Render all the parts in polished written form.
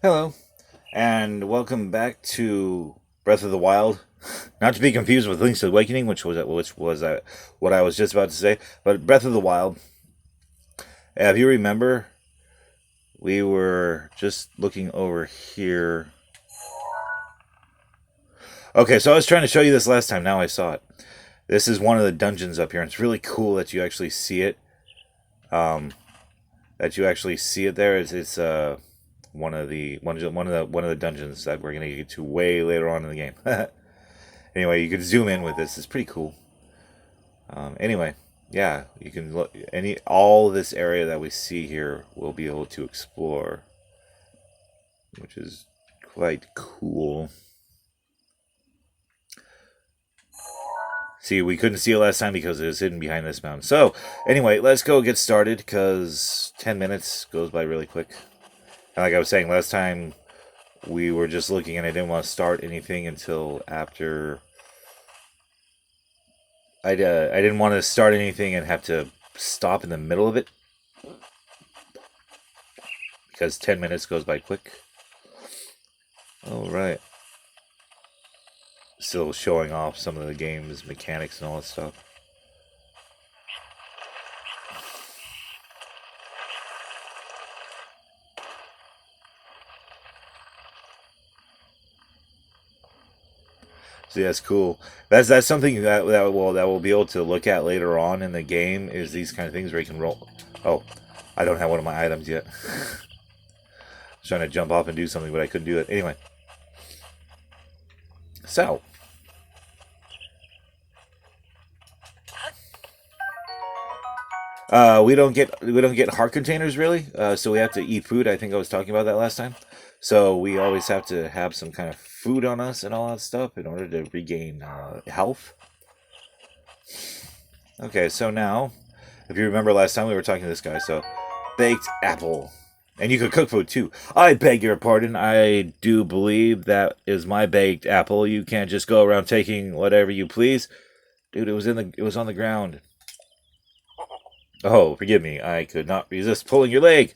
Hello, and welcome back to Breath of the Wild. Not to be confused with Link's Awakening, which was what I was just about to say, but Breath of the Wild. If you remember, we were just looking over here. Okay, so I was trying to show you this last time. Now I saw it. This is one of the dungeons up here, and it's really cool that you actually see it. Um, that you actually see it there. It's one of the dungeons that we're gonna get to way later on in the game. Anyway, you can zoom in with this. It's pretty cool. Anyway, yeah, you can look all this area that we see here. We'll be able to explore, which is quite cool. See, we couldn't see it last time because it was hidden behind this mountain. So, anyway, let's go get started because 10 minutes goes by really quick. And like I was saying last time, we were just looking and I didn't want to start anything until after I didn't want to start anything and have to stop in the middle of it because 10 minutes goes by quick. All right. Still showing off some of the game's mechanics and all that stuff. See, that's cool. That's something that we'll be able to look at later on in the game is these kind of things where you can roll. Oh, I don't have one of my items yet. I was trying to jump off and do something, but I couldn't do it. Anyway, so we don't get heart containers really. So we have to eat food. I think I was talking about that last time. So we always have to have some kind of food on us and all that stuff in order to regain health. Okay, so now, if you remember last time we were talking to this guy, so baked apple. And you could cook food too. I beg your pardon. I do believe that is my baked apple. You can't just go around taking whatever you please. Dude, it was on the ground. Oh, forgive me. I could not resist pulling your leg.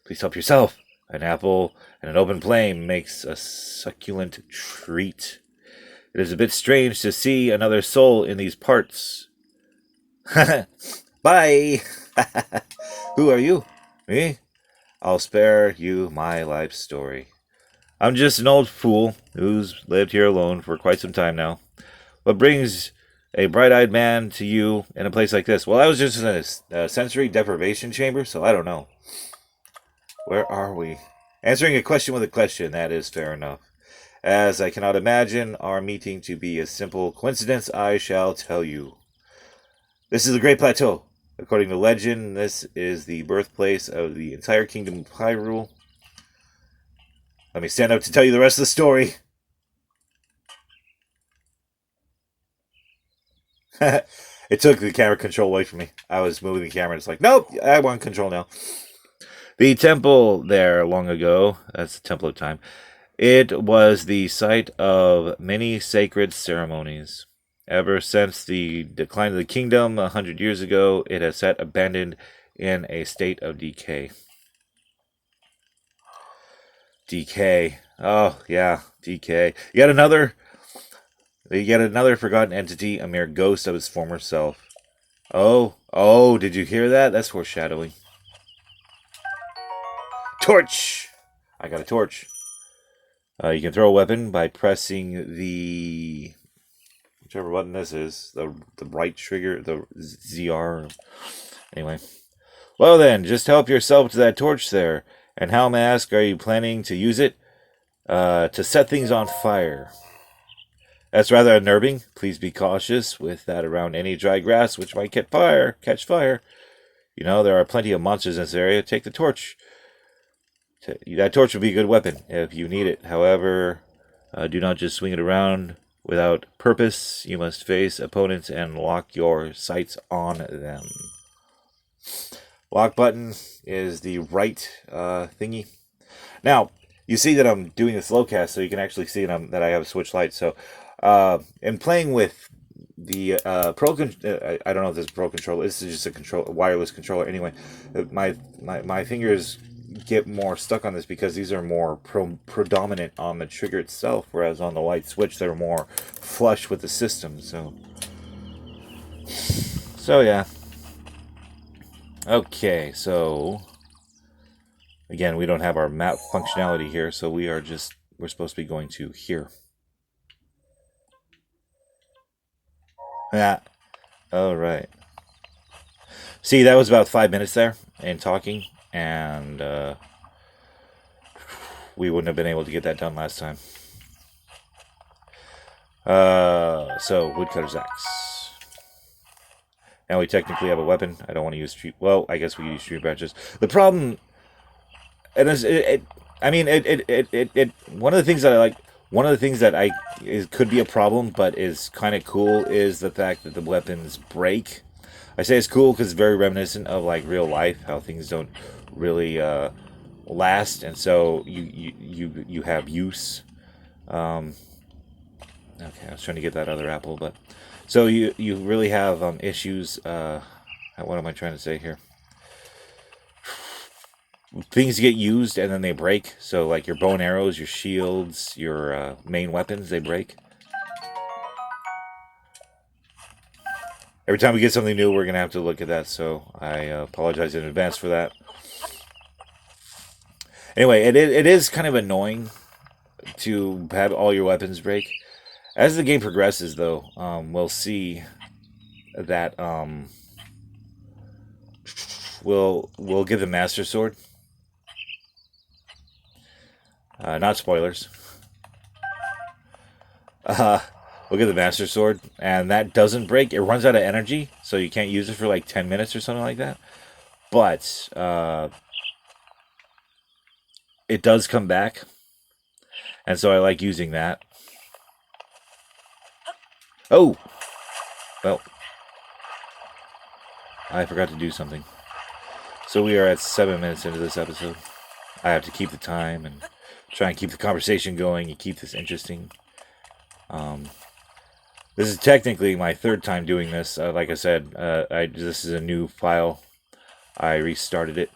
Please help yourself. An apple and an open flame makes a succulent treat. It is a bit strange to see another soul in these parts. Bye. Who are you? Me? I'll spare you my life story. I'm just an old fool who's lived here alone for quite some time now. What brings a bright-eyed man to you in a place like this? Well, I was just in a sensory deprivation chamber, so I don't know. Where are we? Answering a question with a question, that is fair enough. As I cannot imagine our meeting to be a simple coincidence, I shall tell you. This is the Great Plateau. According to legend, this is the birthplace of the entire kingdom of Hyrule. Let me stand up to tell you the rest of the story. It took the camera control away from me. I was moving the camera. It's like, nope, I want control now. The temple there long ago, that's the Temple of Time, it was the site of many sacred ceremonies. Ever since the decline of the kingdom 100 years ago, it has sat abandoned in a state of decay. Decay. Oh, yeah, decay. Yet another forgotten entity, a mere ghost of its former self. Oh, did you hear that? That's foreshadowing. Torch! I got a torch. You can throw a weapon by pressing the whichever button this is, the right trigger, the ZR. Anyway, well then, just help yourself to that torch there. And how, may I ask, are you planning to use it? To set things on fire. That's rather unnerving. Please be cautious with that around any dry grass, which might catch fire. You know, there are plenty of monsters in this area. Take the torch. That torch would be a good weapon if you need it. However, do not just swing it around without purpose. You must face opponents and lock your sights on them. Lock button is the right thingy. Now, you see that I'm doing the slow cast, so you can actually see that I have a switch light. So, in playing with the I don't know if this is Pro controller. This is just a wireless controller. Anyway, my fingers get more stuck on this because these are more predominant on the trigger itself, whereas on the light switch they're more flush with the system. So yeah. Okay, so again, we don't have our map functionality here, so we're supposed to be going to here. Yeah. All right. See, that was about 5 minutes there and talking, and we wouldn't have been able to get that done last time. So woodcutter's axe. Now we technically have a weapon. I don't want to use tree. Well, I guess we use tree branches. The problem, and one of the things that I like, one of the things that could be a problem, but is kind of cool, is the fact that the weapons break. I say it's cool because it's very reminiscent of like real life, how things don't really last, and so you have use. Okay, I was trying to get that other apple, but so you really have issues. What am I trying to say here? Things get used and then they break. So like your bow and arrows, your shields, your main weapons, they break. Every time we get something new, we're gonna have to look at that. So I apologize in advance for that. Anyway, it is kind of annoying to have all your weapons break. As the game progresses, though, we'll see that we'll get the Master Sword. Not spoilers. We'll get the Master Sword, and that doesn't break. It runs out of energy, so you can't use it for like 10 minutes or something like that. But it does come back, and so I like using that. Oh! Well, I forgot to do something. So we are at 7 minutes into this episode. I have to keep the time and try and keep the conversation going and keep this interesting. This is technically my third time doing this. Like I said, this is a new file. I restarted it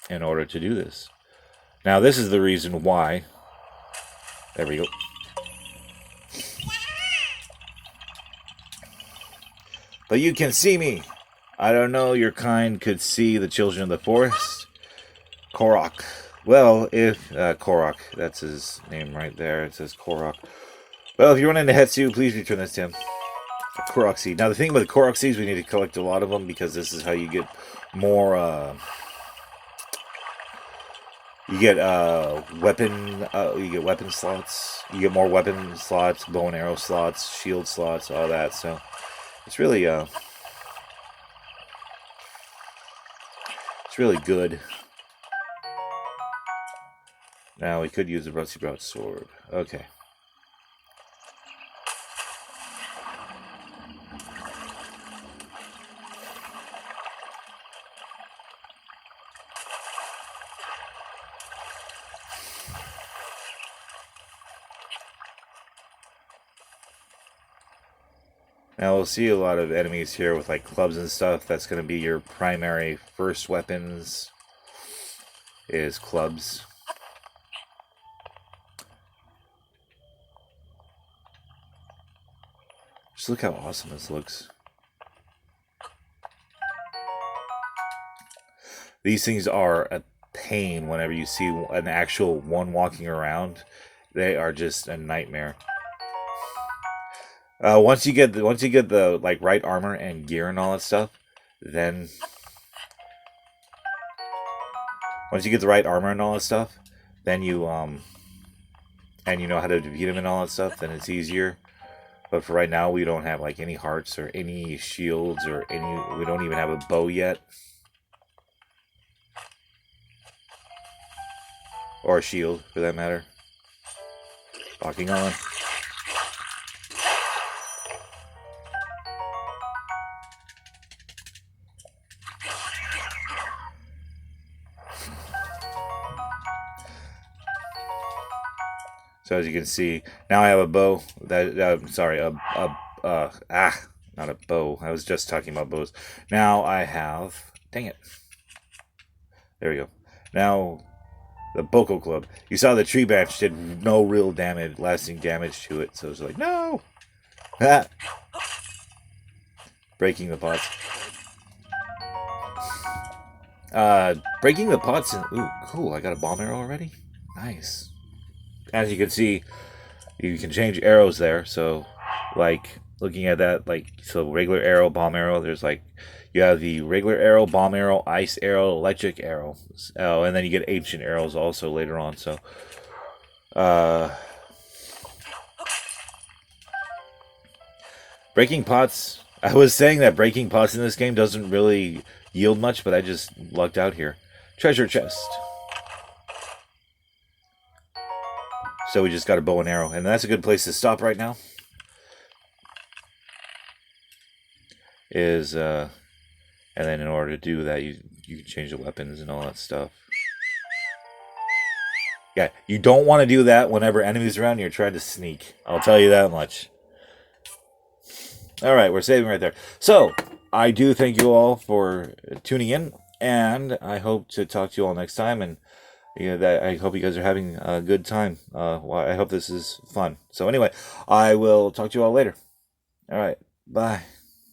in order to do this. Now, this is the reason why. There we go. But you can see me. I don't know your kind could see the children of the forest. Korok. Well, if Korok, that's his name right there. It says Korok. Well, if you run into Hetsu, please return this to him. A Korok seed. Now, the thing about the Korok seeds, we need to collect a lot of them because this is how you get more. You get weapon. You get weapon slots. You get more weapon slots, bow and arrow slots, shield slots, all that. So it's really it's really good. Now we could use the rusty broadsword. Okay. Now we'll see a lot of enemies here with like clubs and stuff. That's going to be your primary first weapons, is clubs. Just look how awesome this looks. These things are a pain whenever you see an actual one walking around. They are just a nightmare. Once you get the like right armor and gear and all that stuff, then once you get the right armor and all that stuff, then you and you know how to defeat him and all that stuff, then it's easier. But for right now, we don't have like any hearts or any shields or any. We don't even have a bow yet, or a shield for that matter. Locking on. So as you can see, now I have a bow. Sorry, not a bow. I was just talking about bows. Now I have. Dang it. There we go. Now, the Boko Club. You saw the tree branch did no real damage, lasting damage to it, so it's like, no! Ah. Breaking the pots. Breaking the pots. Ooh, cool. I got a bomb arrow already? Nice. As you can see, you can change arrows there. So, like, looking at that, like, so regular arrow, bomb arrow, there's like, you have the regular arrow, bomb arrow, ice arrow, electric arrow. Oh, and then you get ancient arrows also later on. So, breaking pots. I was saying that breaking pots in this game doesn't really yield much, but I just lucked out here. Treasure chest. So we just got a bow and arrow, and that's a good place to stop right now. And then in order to do that, you can change the weapons and all that stuff. Yeah, you don't want to do that whenever enemies around you're trying to sneak. I'll tell you that much. All right, we're saving right there. So, I do thank you all for tuning in, and I hope to talk to you all next time, and I hope you guys are having a good time. I hope this is fun. So anyway, I will talk to you all later. All right, bye.